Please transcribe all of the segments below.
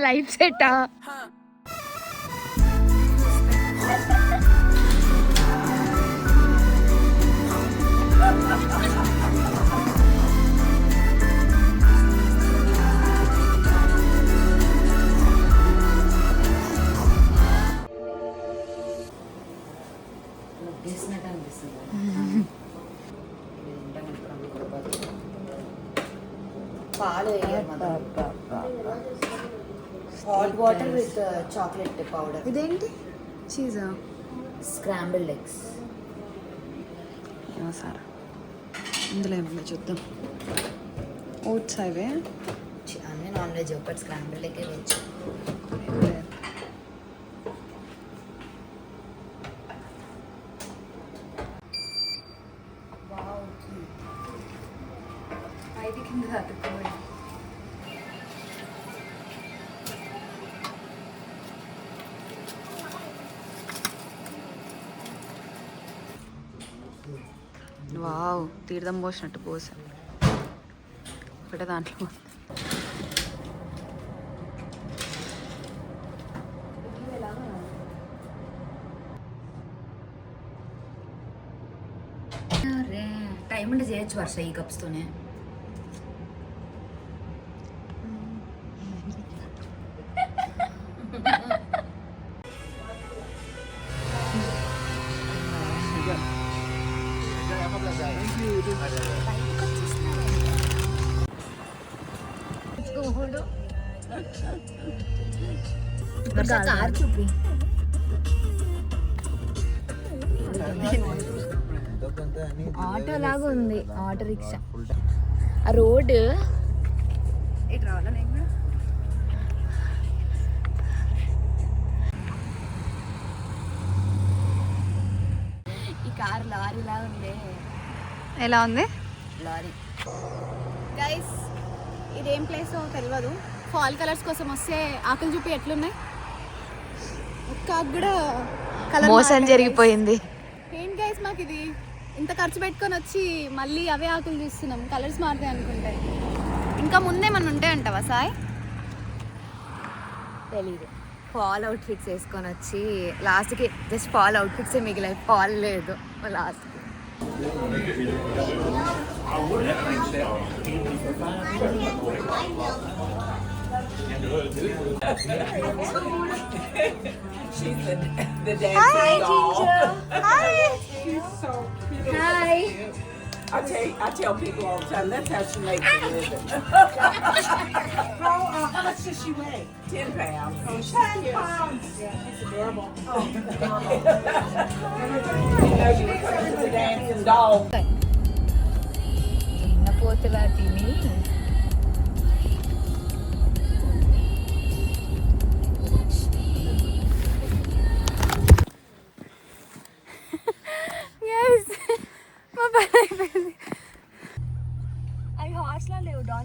Life సెట్టా? పాలు hot water with chocolate powder. ఇదేంటి? చీజా? Scrambled eggs. సారా ఇందులో ఏమన్నా చూద్దాం. ఓట్స్ అవే అన్నీ నాన్ వెజ్, ఒకటి స్క్రాంబుల్డ్ ఎగ్ వెజ్. వావ్, తీర్థం పోసినట్టు పోసా ఒకటే దాంట్లో. టైం ఉంటే చేయొచ్చు వర్ష ఈ కప్స్తోనే. కార్ చూపి. ఆటో లాగా ఉంది, ఆటో రిక్షా. ఆ రోడ్ ఇటు రావాలా? నేను కూడా ఈ కార్ లారీ లాగా ఉంది. ఎలా ఉంది? లారీ. గైస్, ఇదేం ప్లేస్ తెలియదు. ఫాల్ కలర్స్ కోసం వస్తే ఆకులు చూపి ఎట్లున్నాయి. ఒక్క కూడా మోసం జరిగిపోయింది. ఏంటి గైస్, మాకు ఇది ఇంత ఖర్చు పెట్టుకొని వచ్చి మళ్ళీ అవే ఆకులు చూస్తున్నాం. కలర్స్ మారుతాయి అనుకుంటాయి. ఇంకా ముందే మన ఉంటాయి అంటావా సాయ్? తెలీదు. ఫాల్ అవుట్ఫిట్స్ వేసుకొని వచ్చి లాస్ట్కి జస్ట్ ఫాల్ అవుట్ఫిట్సే మిగిలాయి, ఫాల్ లేదు లాస్ట్కి. She's the dancing doll. Hi. She's so cute. Hi. I tell people all the time, that's how she makes a living. How much does she weigh? 10 pounds. Oh, she's 10 pounds. Yeah, she's adorable. Oh, you know, she becomes the dancing doll. పోతులా తిని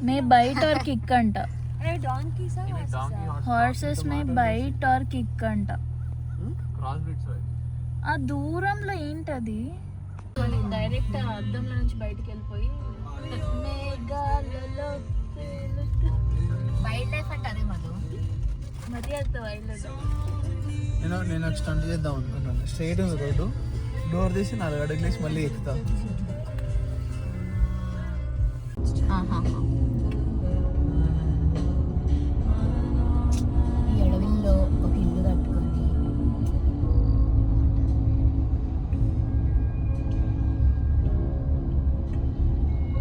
may bite or kick अंट horses may bite or kick అంట. ఆ దూరంలో ఏంటది? Direct అద్దంలో నుంచి బయటికి వెళ్ళిపోయి మేఘాలలో వైల్డ్ లైఫ్ అంటే అదే మధు. మరి అంత వైల్డ్. నేను ఒక స్టంట్ చేద్దాం అనుకుంటున్నాను. స్ట్రైట్ ఉంది రోడ్డు, డోర్ తీసి 4 అడుగులు వేసి మళ్ళీ ఎక్కుతా. ఈ అడవిలో ఒక ఇల్లు కట్టుకొని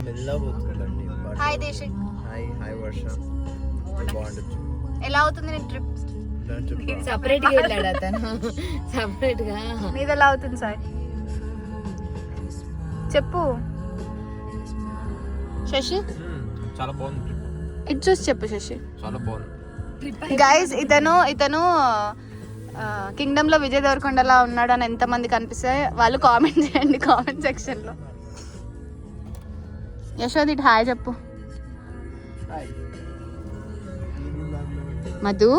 మెల్లగా పోతుందండి. హాయ్ దేశిక్. హాయ్ వర్ష. బాగుంటుంది. ఎలా అవుతుంది నీ ట్రిప్? సపరేట్గా వెళ్ళాడు అతను, సపరేట్గా. నీది ఎలా అవుతుంది సార్ చెప్పు. శశి చాలా బాగుంది. ఇటు చూసి చెప్పు శశి. చాలా బాగుంది. గైస్, ఇతను కింగ్డమ్ లో విజయ్ దేవరకొండలా ఉన్నాడు అని ఎంతమంది కనిపిస్తే వాళ్ళు కామెంట్ చేయండి కామెంట్ సెక్షన్ లో. యశోద్ ఇటు హాయ్ చెప్పు. మధు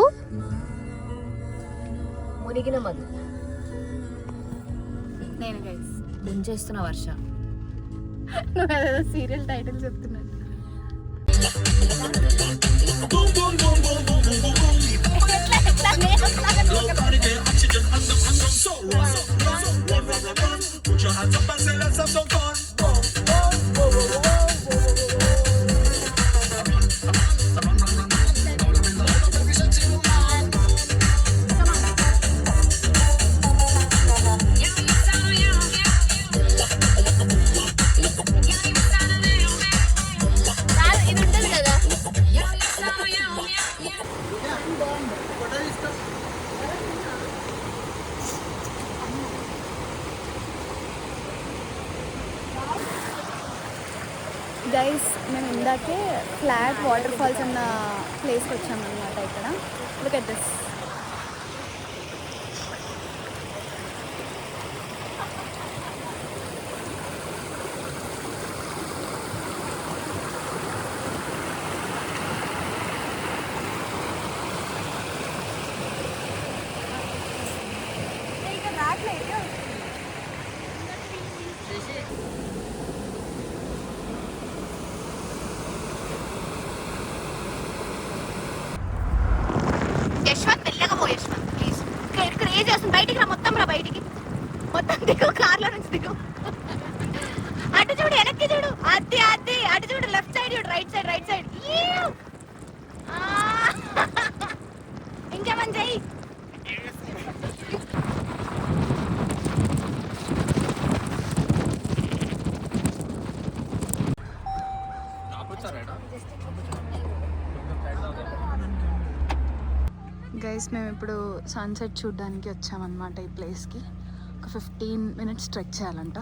మునిగిన మధు. నేను గైస్ ముంచేస్తున్న వర్ష. నువ్వు ఏదో సీరియల్ టైటిల్ చెప్తున్నాను. గైస్ మేము ఇందాకే ఫ్లాట్ వాటర్ ఫాల్స్ అన్న ప్లేస్కి వచ్చామన్నమాట. ఇక్కడ లుక్ ఎట్ దిస్. యశ్వంత్ మెల్లగా పో యశ్వంత్ ప్లీజ్. ఇక్కడ ఏం చేస్తుంది? బయటికి రా, మొత్తం రా బయటికి, మొత్తం దిగు, కార్లో నుంచి దిగు. అటు చూడు, వెనక్కి చూడు, అది అది అటు చూడు, లెఫ్ట్ సైడ్ చూడు, రైట్ సైడ్ రైట్ సైడ్. ఇంకేమని చెయ్యి. గైస్ మేము ఇప్పుడు సన్సెట్ చూడడానికి వచ్చామన్నమాట ఈ ప్లేస్కి. ఒక 15 minutes ట్రెక్ చేయాలంట.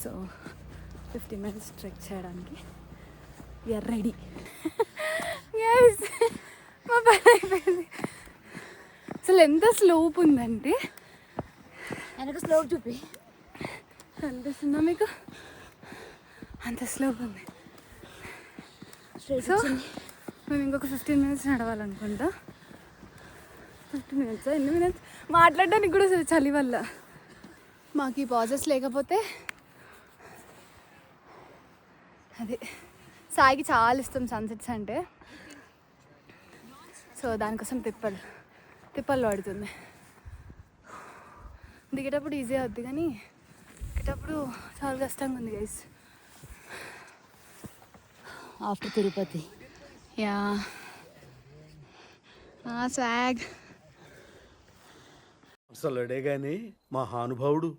సో 15 minutes ట్రెక్ చేయడానికి వీఆర్ రెడీ. మా పని అయిపోయింది. అసలు ఎంత స్లోప్ ఉందంటే, వెనక స్లోప్ చూపి అనిపిస్తుందా మీకు? అంత స్లోప్ ఉంది. సో మేము ఇంకొక 15 minutes నడవాలనుకుంటా. 15 minutes ఎన్ని మినిట్స్ మాట్లాడడానికి కూడా అసలు చలి వల్ల మాకు ఈ పాజెస్ లేకపోతే అదే సాయికి చాలా ఇష్టం సన్సెట్స్ అంటే. సో దానికోసం తిప్పలు పడుతుంది. దిగేటప్పుడు ఈజీ అవుద్ది కానీ ఎక్కేటప్పుడు చాలా కష్టంగా ఉంది guys. After Tirupati. Yeah swag. అసలుడే గాని మహానుభావుడు.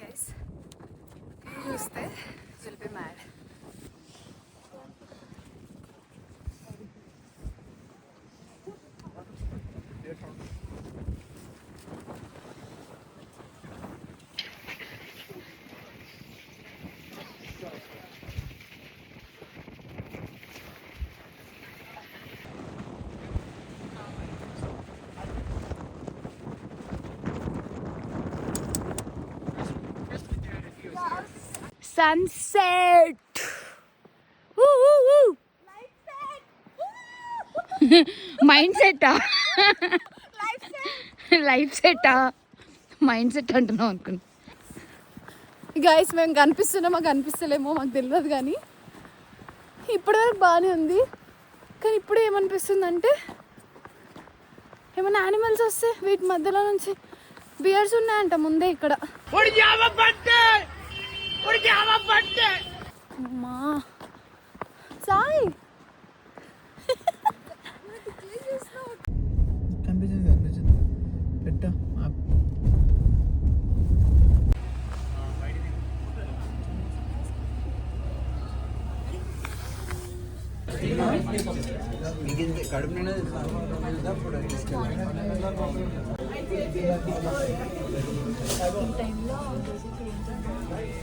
గైస్ చూస్తే will be mad. Sunset. Mind సెట్టా? లైఫ్ సెట్టా? మైండ్ సెట్ అంటున్నాం అనుకున్నా. గైస్ మేము కనిపిస్తున్నామో కనిపిస్తలేమో మాకు తెలియదు కానీ ఇప్పటివరకు బాగానే ఉంది. కానీ ఇప్పుడు ఏమనిపిస్తుంది అంటే ఏమైనా యానిమల్స్ వస్తే వీటి మధ్యలో నుంచి బియర్స్ ఉన్నాయంట ముందే ఇక్కడ. అమ్మా సాయి కనిపించింది పెట్టా. కడుపు నిండా టైంలో